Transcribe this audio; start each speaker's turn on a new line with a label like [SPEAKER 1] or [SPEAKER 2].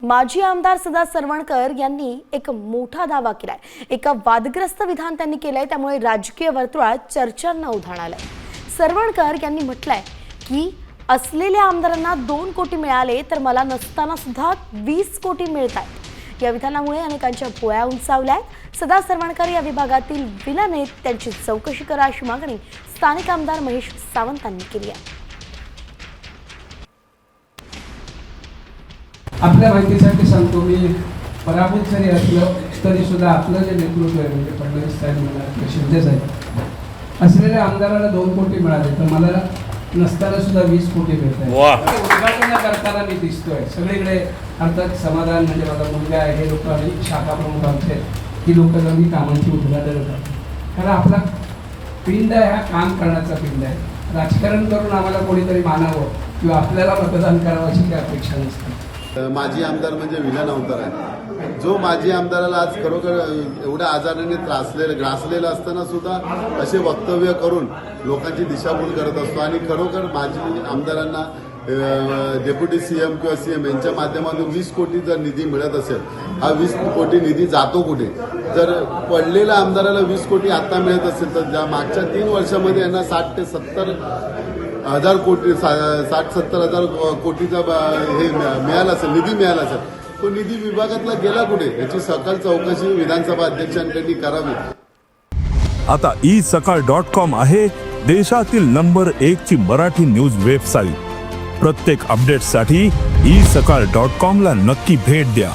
[SPEAKER 1] माजी आमदार सदा सरवणकर यांनी एक मोठा दावा केलाय। एका वादग्रस्त विधान त्यांनी केलंय, त्यामुळे राजकीय वर्तुळात चर्चांना उधाण आलंय। सरवणकर यांनी म्हटलंय की असलेल्या आमदारांना 2 कोटी मिळाले तर मला नसताना सुद्धा 20 कोटी मिळतात। या विधानामुळे अनेकांच्या भुवया उंचावल्यात। सदा सरवणकर या विभागातील विलन आहेत, त्यांची चौकशी करा अशी मागणी स्थानिक आमदार महेश सावंतांनी केली आहे।
[SPEAKER 2] आपल्या माहितीसाठी सांगतो, मी पराभूत जरी असलं तरी सुद्धा आपलं जे नेतृत्व आहे म्हणजे फडणवीस साहेब म्हणा किंवा शिंदे साहेब असलेल्या आमदाराला 2 कोटी मिळाले तर मला नसताना सुद्धा 20 कोटी मिळतात। उद्घाटन करताना मी दिसतोय सगळीकडे। अर्थात समाधान म्हणजे माझा मुलगा आहे, हे लोक आणि शाखा प्रमुख आमचे ही लोक मी कामांची उद्घाटन करतात, कारण आपला पिंड हा काम करण्याचा पिंड आहे। राजकारण करून आम्हाला कोणीतरी मानावं किंवा आपल्याला मतदान करावं अशी काही अपेक्षा नसते।
[SPEAKER 3] माजी आमदार म्हणजे विलन अवतार आहे, जो माजी आमदाराला आज खरोखर एवढ्या आजाराने ग्रासलेला असताना सुद्धा असे वक्तव्य करून लोकांची दिशाभूल करत असतो। आणि खरोखर माजी आमदारांना डेप्युटी सीएम किंवा सीएम यांच्या माध्यमातून 20 कोटी जर निधी मिळत असेल, हा 20 कोटी निधी जातो कुठे? जर पडलेल्या आमदाराला 20 कोटी आता मिळत असेल तर ज्या मागच्या 3 वर्षामध्ये यांना 60 ते 70 हजार कोटी 60-70 हजार कोटीचा हे मिळाला असेल, निधी मिळाला असेल, तो निधी विभागातला गेला कुठे याची सकल चौकशी विधानसभा अध्यक्षांकडे करावी।
[SPEAKER 4] आता isakal.com आहे देशातील नंबर 1 ची मराठी न्यूज वेबसाईट। प्रत्येक अपडेटसाठी isakal.com ला नक्की भेट द्या।